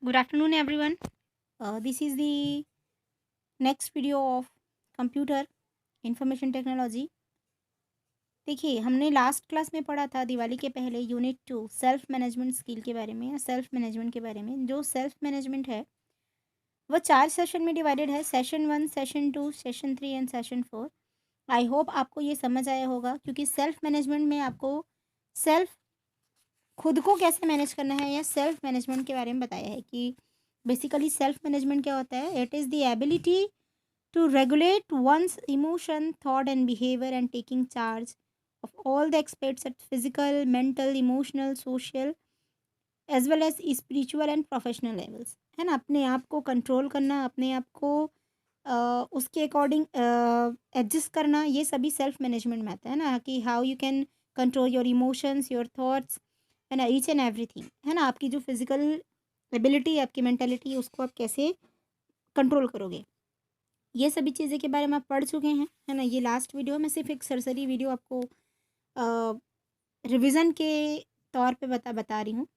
Good afternoon, everyone. This is the next video of computer information technology. देखिए, हमने last class में पढ़ा था दिवाली के पहले यूनिट 2 सेल्फ मैनेजमेंट स्किल के बारे में या सेल्फ मैनेजमेंट के बारे में। जो सेल्फ मैनेजमेंट है वो 4 सेशन में डिवाइडेड है, session 1, session 2, session 3 and session 4। I hope आपको ये समझ आया होगा, क्योंकि सेल्फ मैनेजमेंट में आपको सेल्फ खुद को कैसे मैनेज करना है या सेल्फ मैनेजमेंट के बारे में बताया है कि बेसिकली सेल्फ मैनेजमेंट क्या होता है। It is the ability to regulate one's emotion, thought, and behavior, and taking charge of all the aspects at physical, mental, emotional, social, as well as spiritual and professional levels। है ना, अपने आप को control करना, अपने आप को उसके अकॉर्डिंग एडजस्ट करना, ये सभी सेल्फ मैनेजमेंट में आता है ना। कि how you can control your emotions, your thoughts, है ना, ईच एंड एवरीथिंग। है ना, आपकी जो फिजिकल एबिलिटी, आपकी मेंटेलिटी, उसको आप कैसे कंट्रोल करोगे, ये सभी चीज़ें के बारे में आप पढ़ चुके हैं। है ना, ये लास्ट वीडियो में सिर्फ एक सरसरी वीडियो आपको रिवीजन के तौर पे बता बता रही हूँ।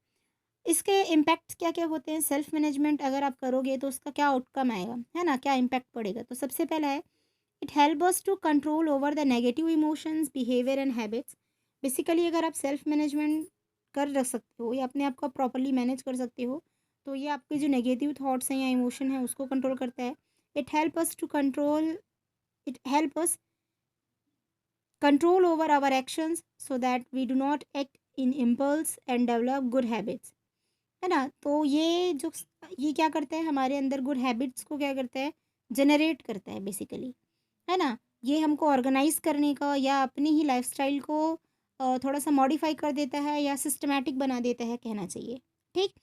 इसके इम्पैक्ट क्या क्या होते हैं, सेल्फ मैनेजमेंट अगर आप करोगे तो उसका क्या आउटकम आएगा, है ना, क्या इम्पैक्ट पड़ेगा। तो सबसे पहला है, it help us to control over the negative emotions, behaviour and habits. Basically अगर आप सेल्फ मैनेजमेंट कर रख सकते हो या अपने आप को प्रॉपरली मैनेज कर सकते हो, तो ये आपके जो नेगेटिव थॉट्स हैं या इमोशन है उसको कंट्रोल करता है। It help us to control it help us control over our actions so that we do not act in impulse and develop good habits. है ना, तो ये क्या करता है, हमारे अंदर गुड हैबिट्स को क्या करता है, जनरेट करता है बेसिकली। है ना, ये हमको ऑर्गेनाइज करने का या अपनी ही लाइफस्टाइल को थोड़ा सा मॉडिफाई कर देता है या सिस्टमैटिक बना देता है, कहना चाहिए। ठीक।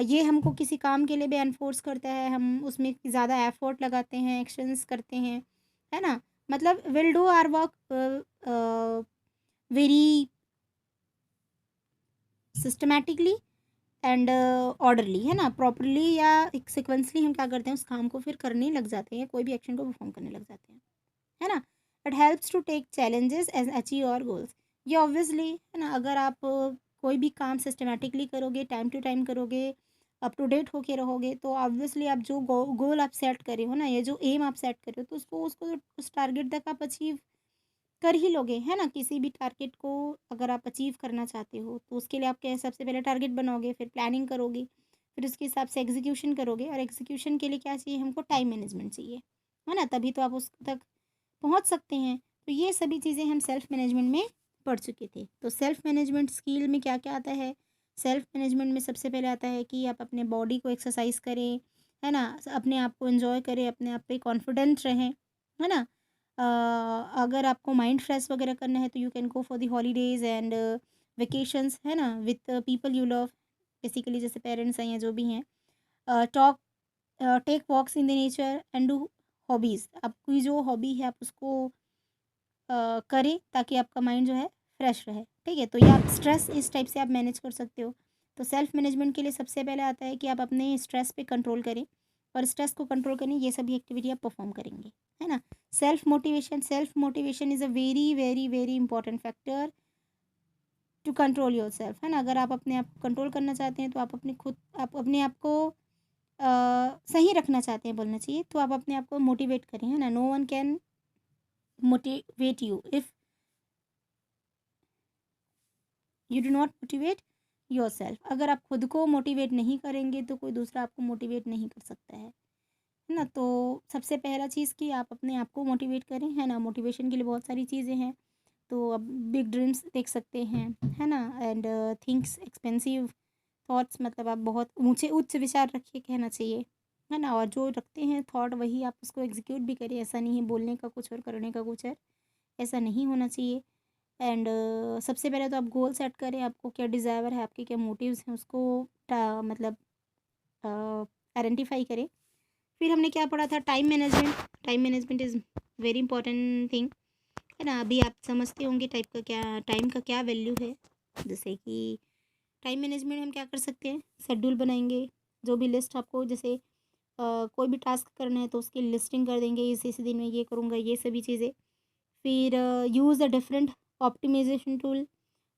ये हमको किसी काम के लिए भी एनफोर्स करता है, हम उसमें ज़्यादा एफर्ट लगाते हैं, एक्शंस करते हैं। है ना, मतलब will do our work very systematically and orderly. है ना, प्रॉपरली या एक सिक्वेंसली हम क्या करते हैं, उस काम को फिर करने लग जाते हैं, कोई भी एक्शन को परफॉर्म करने लग जाते हैं। है ना, it helps to take challenges as achieve और गोल्स। ये ऑब्वियसली, है ना, अगर आप कोई भी काम सिस्टमेटिकली करोगे, टाइम टू टाइम करोगे, अप टू डेट होके रहोगे, तो ऑब्वियसली आप जो गोल आप सेट करे हो ना, ये जो एम आप सेट करे हो, तो उसको उसको उस टारगेट तक आप अचीव कर ही लोगे। है ना, किसी भी टारगेट को अगर आप अचीव करना चाहते हो तो उसके लिए आप क्या, सबसे पहले टारगेट बनाओगे, फिर प्लानिंग करोगे, फिर उसके हिसाब से एग्जीक्यूशन करोगे। और एग्जीक्यूशन के लिए क्या चाहिए, हमको टाइम मैनेजमेंट चाहिए। है ना, तभी तो आप उस तक पहुंच सकते हैं। तो ये सभी चीज़ें हम सेल्फ मैनेजमेंट में पढ़ चुके थे। तो सेल्फ मैनेजमेंट स्किल में क्या क्या आता है, सेल्फ मैनेजमेंट में सबसे पहले आता है कि आप अपने बॉडी को एक्सरसाइज करें। है ना, अपने आप को एंजॉय करें, अपने आप पे कॉन्फिडेंट रहें। है ना, अगर आपको माइंड फ्रेश वगैरह करना है तो you can go for the holidays and vacations. है ना, with people you love, basically जैसे पेरेंट्स हैं या जो भी हैं। Talk take walks in the nature and do hobbies. आपकी जो हॉबी है आप उसको करें, ताकि आपका माइंड जो है फ्रेश रहे। ठीक है, तो ये आप स्ट्रेस इस टाइप से आप मैनेज कर सकते हो। तो सेल्फ मैनेजमेंट के लिए सबसे पहले आता है कि आप अपने स्ट्रेस पे कंट्रोल करें, और स्ट्रेस को कंट्रोल करने ये सभी एक्टिविटी आप परफॉर्म करेंगे। है ना, self motivation is a very very very important factor to control yourself. है ना, अगर आप अपने आप को कंट्रोल करना चाहते हैं, तो आप अपने आप को सही रखना चाहते हैं, बोलना चाहिए, तो आप अपने आप को मोटिवेट करें। है ना, no one can motivate you if you do not motivate yourself. अगर आप खुद को मोटिवेट नहीं करेंगे तो कोई दूसरा आपको मोटिवेट नहीं कर सकता है ना। तो सबसे पहला चीज़ कि आप अपने आप को मोटिवेट करें। है ना, मोटिवेशन के लिए बहुत सारी चीज़ें हैं। तो अब बिग ड्रीम्स देख सकते हैं। है ना, एंड थिंक्स एक्सपेंसिव थॉट्स, मतलब आप बहुत ऊंचे उच्च विचार रखिए, कहना चाहिए। है ना, और जो रखते हैं थॉट वही आप उसको एग्जीक्यूट भी करें। ऐसा नहीं है बोलने का कुछ और करने का कुछ है, ऐसा नहीं होना चाहिए। एंड सबसे पहले तो आप गोल सेट करें, आपको क्या डिज़ायर है, आपके क्या मोटिव्स हैं, उसको मतलब आइडेंटिफाई करें। फिर हमने क्या पढ़ा था, time management. Time management is very important thing. है ना, अभी आप समझते होंगे टाइम का क्या वैल्यू है। जैसे कि टाइम मैनेजमेंट हम क्या कर सकते हैं, शेड्यूल बनाएंगे। जो भी लिस्ट आपको, जैसे कोई भी टास्क करना है तो उसकी लिस्टिंग कर देंगे, इस दिन में ये करूँगा, ये सभी चीज़ें। फिर use the different optimization tool.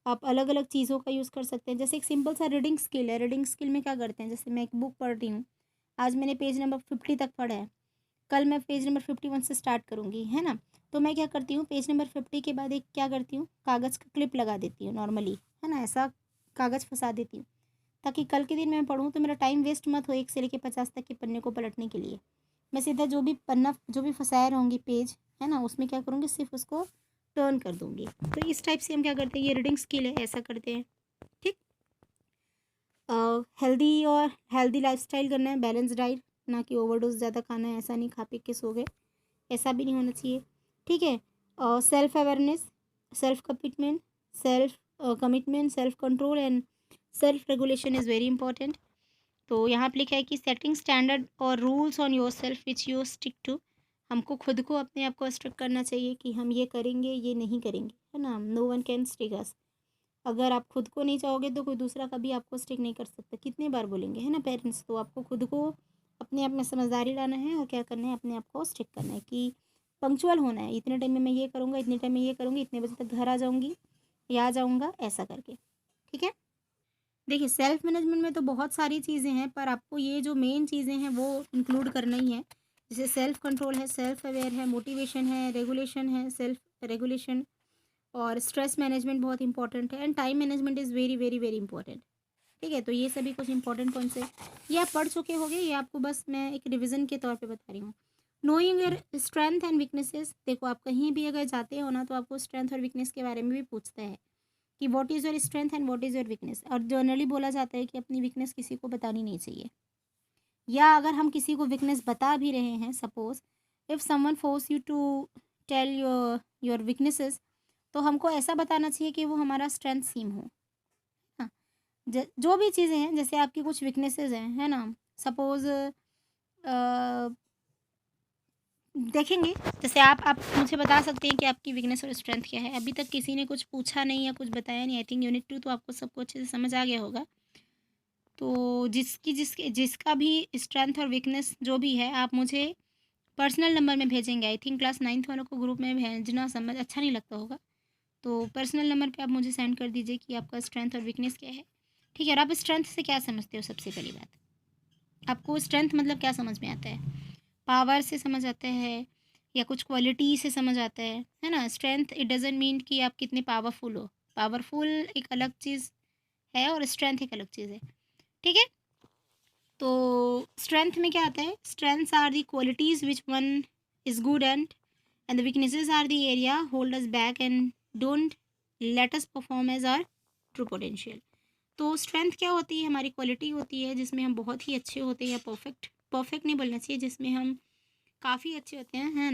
आप अलग अलग चीज़ों का यूज़ कर सकते हैं। जैसे एक सिंपल सा रीडिंग स्किल है, रीडिंग स्किल में क्या करते हैं, जैसे मैं एक बुक पढ़ रही हूँ, आज मैंने पेज नंबर 50 तक पढ़ा है, कल मैं पेज नंबर 51 से स्टार्ट करूँगी, है ना। तो मैं क्या करती हूँ, पेज नंबर 50 के बाद एक क्या करती हूँ, कागज़ का क्लिप लगा देती हूँ नॉर्मली, है ना, ऐसा कागज़ फंसा देती हूँ, ताकि कल के दिन मैं पढ़ूँ तो मेरा टाइम वेस्ट मत हो 1 से लेके 50 तक के पन्ने को पलटने के लिए। मैं सीधा जो भी पन्ना जो भी फँसाए रहूँगी पेज, है ना, उसमें क्या करूँगी, सिर्फ़ उसको टर्न कर दूँगी। तो इस टाइप से हम क्या करते हैं, ये रीडिंग स्किल है, ऐसा करते हैं। ठीक। हेल्दी और हेल्दी लाइफ़स्टाइल करना है, बैलेंस डाइट, ना कि ओवरडोज़ ज़्यादा खाना है, ऐसा नहीं खा पी के सो गए, ऐसा भी नहीं होना चाहिए। ठीक है। Self awareness, self commitment, self commitment, self control and self regulation is very important. तो यहाँ पे लिखा है कि सेटिंग स्टैंडर्ड और rules on yourself which you stick to. हमको खुद को अपने आप को स्ट्रिक्ट करना चाहिए कि हम ये करेंगे, ये नहीं करेंगे, है ना। नो वन कैन स्टिक अस। अगर आप खुद को नहीं चाहोगे तो कोई दूसरा कभी आपको स्टिक नहीं कर सकता। कितने बार बोलेंगे, है ना पेरेंट्स। तो आपको खुद को अपने आप में समझदारी लाना है और क्या करना है, अपने आप को स्टिक करना है कि पंक्चुअल होना है, इतने टाइम में मैं ये करूँगा, इतने टाइम में ये करूँगी, इतने बजे तक घर आ जाऊँगी या आ जाऊँगा, ऐसा करके। ठीक है। देखिए सेल्फ मैनेजमेंट में तो बहुत सारी चीज़ें हैं, पर आपको ये जो मेन चीज़ें हैं वो इंक्लूड करना ही है। जैसे सेल्फ कंट्रोल है, सेल्फ अवेयर है, मोटिवेशन है, रेगुलेशन है, सेल्फ रेगुलेशन, और स्ट्रेस मैनेजमेंट बहुत इंपॉर्टेंट है, and time management is very very very important. ठीक है। तो ये सभी कुछ इंपॉर्टेंट पॉइंट्स है, ये आप पढ़ चुके होंगे, ये आपको बस मैं एक रिविजन के तौर पे बता रही हूँ। Knowing your strength and weaknesses, देखो आप कहीं भी अगर जाते हो ना तो आपको स्ट्रेंथ और वीकनेस के बारे में भी पूछता है कि what is your strength and what is your weakness. और जनरली बोला जाता है कि अपनी वीकनेस किसी को बतानी नहीं चाहिए, या अगर हम किसी को वीकनेस बता भी रहे हैं, suppose if someone force you to tell your weaknesses, तो हमको ऐसा बताना चाहिए कि वो हमारा स्ट्रेंथ सीम हो। हाँ, जो भी चीज़ें हैं, जैसे आपकी कुछ वीकनेसेस हैं, है ना, सपोज देखेंगे, जैसे आप मुझे बता सकते हैं कि आपकी वीकनेस और स्ट्रेंथ क्या है। अभी तक किसी ने कुछ पूछा नहीं या कुछ बताया नहीं, आई थिंक यूनिट 2 तो आपको सबको अच्छे से समझ आ गया होगा। तो जिसका भी स्ट्रेंथ और वीकनेस जो भी है, आप मुझे पर्सनल नंबर में भेजेंगे। आई थिंक क्लास 9th वालों को ग्रुप में भेजना समझ अच्छा नहीं लगता होगा, तो पर्सनल नंबर पे आप मुझे सेंड कर दीजिए कि आपका स्ट्रेंथ और वीकनेस क्या है। ठीक है। और आप स्ट्रेंथ से क्या समझते हो, सबसे पहली बात, आपको स्ट्रेंथ मतलब क्या समझ में आता है। पावर से समझ आता है या कुछ क्वालिटी से समझ आता है ना। स्ट्रेंथ इट डजेंट मीन कि आप कितने पावरफुल हो। पावरफुल एक अलग चीज़ है और स्ट्रेंथ एक अलग चीज़ है। ठीक है। तो स्ट्रेंथ में क्या आता है, strengths are the qualities which one is good and the weaknesses are the area hold us back and don't let us perform as our true potential. तो स्ट्रेंथ क्या होती है, हमारी क्वालिटी होती है जिसमें हम बहुत ही अच्छे होते हैं, या परफेक्ट परफेक्ट नहीं बोलना चाहिए, जिसमें हम काफ़ी अच्छे होते हैं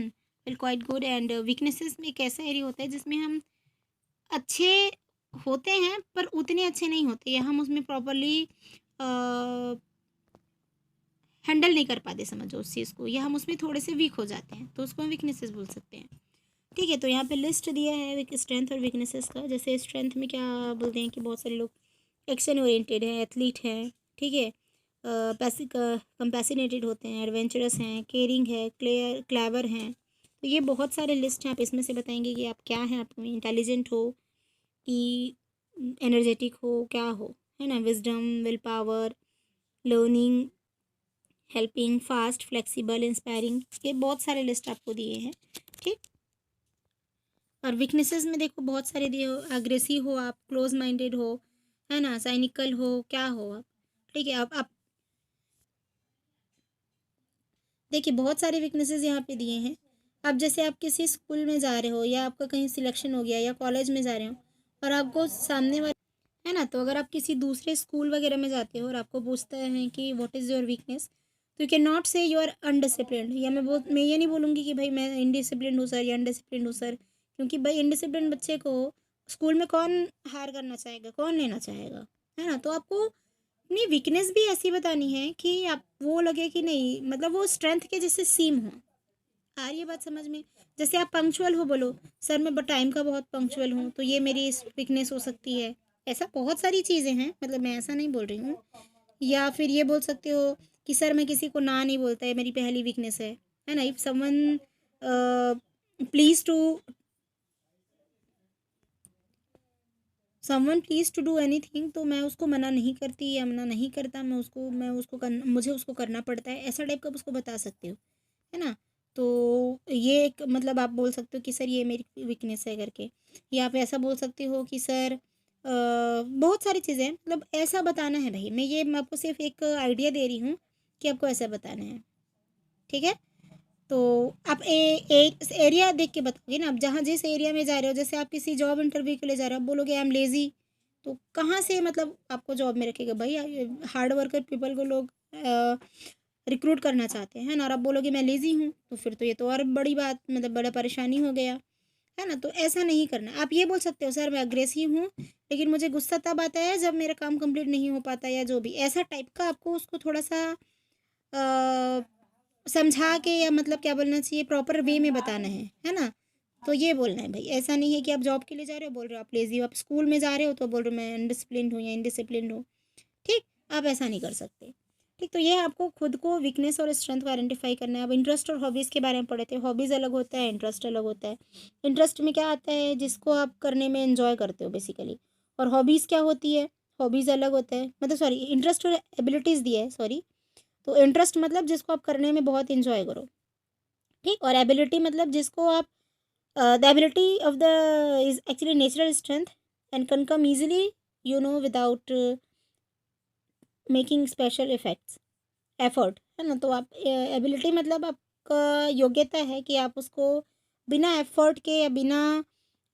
will quite good. And weaknesses में एक ऐसा एरिया होता है जिसमें हम अच्छे होते हैं पर उतने अच्छे नहीं होते, या हम उसमें प्रॉपरली हैंडल नहीं कर पाते, समझो उस चीज़ को, या हम उसमें थोड़े से वीक हो जाते हैं, तो उसको हम वीकनेसेस बोल सकते हैं। ठीक है। तो यहाँ पे लिस्ट दिया है स्ट्रेंथ और वीकनेसेस का। जैसे स्ट्रेंथ में क्या बोलते हैं कि बहुत सारे लोग एक्शन ओरिएंटेड है, एथलीट हैं, ठीक है, कंपैसिनेटेड होते हैं, एडवेंचरस हैं, केयरिंग है, क्लेवर हैं। तो ये बहुत सारे लिस्ट हैं, आप इसमें से बताएंगे कि आप क्या हैं, आप में इंटेलिजेंट हो कि एनर्जेटिक हो, क्या हो, है ना। Wisdom, will power, learning, helping, fast, flexible, inspiring, ये बहुत सारे लिस्ट आपको दिए हैं। ठीक। और वीकनेसेस में देखो बहुत सारे दिए हो, अग्रेसिव हो आप, क्लोज माइंडेड हो, है ना, साइनिकल हो, क्या हो आप। ठीक है। अब आप देखिए बहुत सारे वीकनेसेस यहाँ पे दिए हैं। अब जैसे आप किसी स्कूल में जा रहे हो, या आपका कहीं सिलेक्शन हो गया, या कॉलेज में जा रहे हो, और आपको सामने वाले, है ना, तो अगर आप किसी दूसरे स्कूल वगैरह में जाते हो और आपको पूछता है कि व्हाट इज़ योर वीकनेस, तो यू कैन नॉट से यू आर अनडिसिप्लिन्ड। या मैं ये नहीं बोलूँगी कि भाई मैं इनडिसिप्लिन्ड हूँ सर या अनडिसिप्लिन्ड हूँ सर, क्योंकि भाई इनडिसिप्लिन बच्चे को स्कूल में कौन हायर करना चाहेगा, कौन लेना चाहेगा, है ना। तो आपको अपनी वीकनेस भी ऐसी बतानी है कि आप वो लगे कि नहीं, मतलब वो स्ट्रेंथ के जैसे सीम हो। आ रही है बात समझ में। जैसे आप पंक्चुअल हो, बोलो सर मैं टाइम का बहुत पंक्चुअल हूँ, तो ये मेरी वीकनेस हो सकती है। ऐसा बहुत सारी चीज़ें हैं, मतलब मैं ऐसा नहीं बोल रही हूँ। या फिर ये बोल सकते हो कि सर मैं किसी को ना नहीं बोलता, है मेरी पहली वीकनेस है ना। If someone please to someone please to do anything, तो मैं उसको मना नहीं करती या मना नहीं करता, मुझे उसको करना पड़ता है, ऐसा टाइप का उसको बता सकते हो, है ना। तो ये एक मतलब आप बोल सकते हो कि सर ये मेरी वीकनेस है करके, या आप ऐसा बोल सकते हो कि सर बहुत सारी चीज़ें हैं, मतलब ऐसा बताना है भाई। मैं आपको सिर्फ एक आइडिया दे रही हूँ कि आपको ऐसा बताना है, ठीक है। तो आप एरिया देख के बताओगे ना, आप जहाँ जिस एरिया में जा रहे हो, जैसे आप किसी जॉब इंटरव्यू के लिए जा रहे हो, आप बोलोगे आई एम लेज़ी, तो कहाँ से मतलब आपको जॉब में रखेगा भाई। हार्ड वर्कर पीपल को लोग रिक्रूट करना चाहते हैं ना, और आप बोलोगे मैं लेज़ी हूँ, तो फिर तो ये तो और बड़ी बात, मतलब बड़ा परेशानी हो गया, है ना। तो ऐसा नहीं करना। आप ये बोल सकते हो सर मैं अग्रेसिव हूँ, लेकिन मुझे गुस्सा तब आता है जब मेरा काम कंप्लीट नहीं हो पाता, या जो भी ऐसा टाइप का आपको उसको थोड़ा सा समझा के, या मतलब क्या बोलना चाहिए, प्रॉपर वे में बताना है ना। तो ये बोलना है भाई, ऐसा नहीं है कि आप जॉब के लिए जा रहे हो बोल रहे हो आप लेजी हो, आप स्कूल में जा रहे हो तो बोल रहे हो मैं अनडिसिप्लिन्ड हूँ या इनडिसिप्लिन्ड हूँ, ठीक। आप ऐसा नहीं कर सकते, ठीक। तो ये आपको खुद को वीकनेस और स्ट्रेंथ को आइडेंटिफाई करना है। अब इंटरेस्ट और हॉबीज़ के बारे में पढ़े थे, हॉबीज़ अलग होता है, इंटरेस्ट अलग होता है। इंटरेस्ट में क्या आता है, जिसको आप करने में एंजॉय करते हो बेसिकली, और हॉबीज़ क्या होती है, हॉबीज़ अलग होता है, मतलब सॉरी इंटरेस्ट और एबिलिटीज़ दिया है, सॉरी। तो इंटरेस्ट मतलब जिसको आप करने में बहुत इंजॉय करो, ठीक। और एबिलिटी मतलब जिसको आप the ability of the is actually natural strength and can come easily, without making special effects effort, है ना। तो आप एबिलिटी मतलब आपका योग्यता है कि आप उसको बिना एफर्ट के या बिना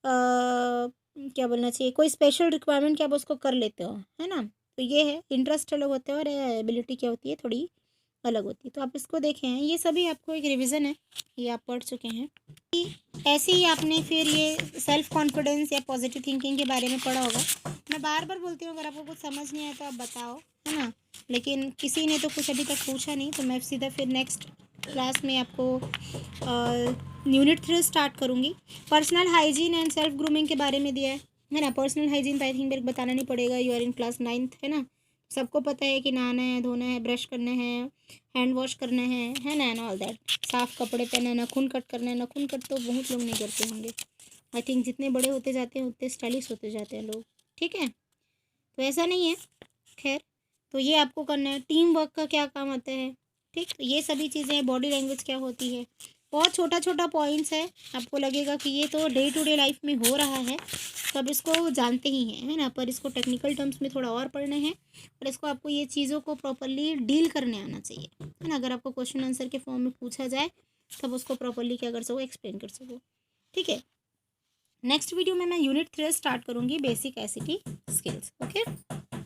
क्या बोलना चाहिए, कोई स्पेशल रिक्वायरमेंट के आप उसको कर लेते हो, है ना। तो ये है, इंटरेस्ट अलग होते हैं और एबिलिटी क्या होती है, थोड़ी अलग होती है। तो आप इसको देखें हैं, ये सभी आपको एक रिवीजन है, ये आप पढ़ चुके हैं। ऐसे ही आपने फिर ये सेल्फ कॉन्फिडेंस या पॉजिटिव थिंकिंग के बारे में पढ़ा होगा। मैं बार बार बोलती हूँ, अगर आपको कुछ समझ नहीं आया तो आप बताओ, है ना। लेकिन किसी ने तो कुछ अभी तक पूछा नहीं, तो मैं सीधा फिर नेक्स्ट क्लास में आपको यूनिट 3 स्टार्ट करूँगी। Personal hygiene and self grooming के बारे में दिया है ना। पर्सनल हाइजीन तो आई थिंक मेरे को बताना नहीं पड़ेगा, you are in class 9th, है ना। सबको पता है कि नहाना है, धोना है, ब्रश करना है, हैंड वॉश करना है ना, एंड ऑल दैट। साफ़ कपड़े पहनना है, नाखून कट करना है। नाखून कट तो बहुत लोग नहीं करते होंगे, आई थिंक जितने बड़े होते जाते हैं उतने स्टाइलिश होते जाते हैं लोग, ठीक है। तो ऐसा नहीं है, खैर। तो ये आपको करना है। टीम वर्क का क्या काम आता है, ठीक। तो ये सभी चीज़ें, बॉडी लैंग्वेज क्या होती है, बहुत छोटा छोटा पॉइंट्स है। आपको लगेगा कि ये तो डे टू डे लाइफ में हो रहा है, तो अब इसको जानते ही हैं, है ना। पर इसको टेक्निकल टर्म्स में थोड़ा और पढ़ना है, और इसको आपको ये चीज़ों को प्रॉपरली डील करने आना चाहिए, है ना। अगर आपको क्वेश्चन आंसर के फॉर्म में पूछा जाए तब उसको प्रॉपरली क्या कर सको, एक्सप्लेन कर सको, ठीक है। नेक्स्ट वीडियो में मैं यूनिट 3 स्टार्ट करूँगी, बेसिक आईसीटी स्किल्स, ओके।